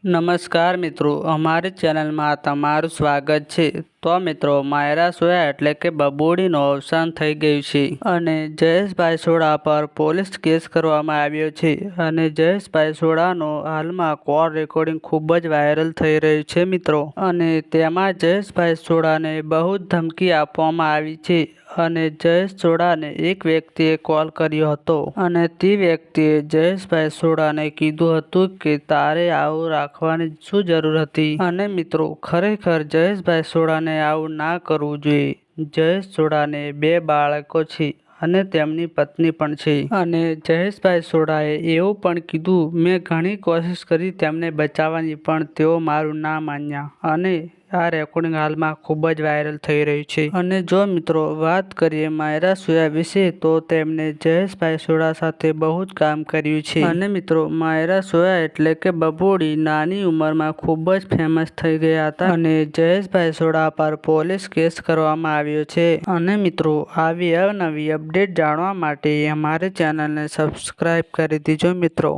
નમસ્કાર મિત્રો, અમારી ચેનલમાં તમારું સ્વાગત છે। તો મિત્રો, માયરા સોયા એટલે કે બબુડીનું અવસાન થઈ ગયું છે અને જયેશભાઈ સોઢા પર પોલીસ કેસ કરવામાં આવ્યો છે અને જયેશભાઈ સોઢાનો હાલમાં કોલ રેકોર્ડિંગ ખૂબ જ વાયરલ થઈ રહ્યું છે મિત્રો। અને તેમાં જયેશભાઈ સોઢાને બહુ જ ધમકી આપવામાં આવી છે અને જયેશ સોઢાને એક વ્યક્તિએ કોલ કર્યો હતો અને તે વ્યક્તિએ જયેશભાઈ સોઢાને કીધું હતું કે તારે આવું રાખવાની શું જરૂર હતી અને મિત્રો ખરેખર જયેશભાઈ સોઢાને આવું ના કરવું જોઈએ। જયેશ સોઢાને 2 બાળકો છે અને તેમની પત્ની પણ છે અને જયેશભાઈ સોઢાએ એવું પણ કીધું, મેં ઘણી કોશિશ કરી તેમને બચાવવાની પણ તેઓ મારું ના માન્યા અને આ રેકોર્ડિંગ હાલમાં ખૂબ જ વાયરલ થઈ રહ્યું છે। અને જો મિત્રો વાત કરીએ માયરા સોયા વિશે તો તેમણે જયેશભાઈ સોઢા સાથે બહુ જ કામ કર્યું છે અને મિત્રો માયરા સોયા એટલે કે બબુડી નાની ઉંમરમાં ખૂબ જ ફેમસ થઈ ગયા હતા અને જયેશભાઈ સોઢા પર પોલીસ કેસ કરવામાં આવ્યો છે। અને મિત્રો આવી અવનવી અપડેટ જાણવા માટે અમારી ચેનલને સબસ્ક્રાઈબ કરી દેજો મિત્રો।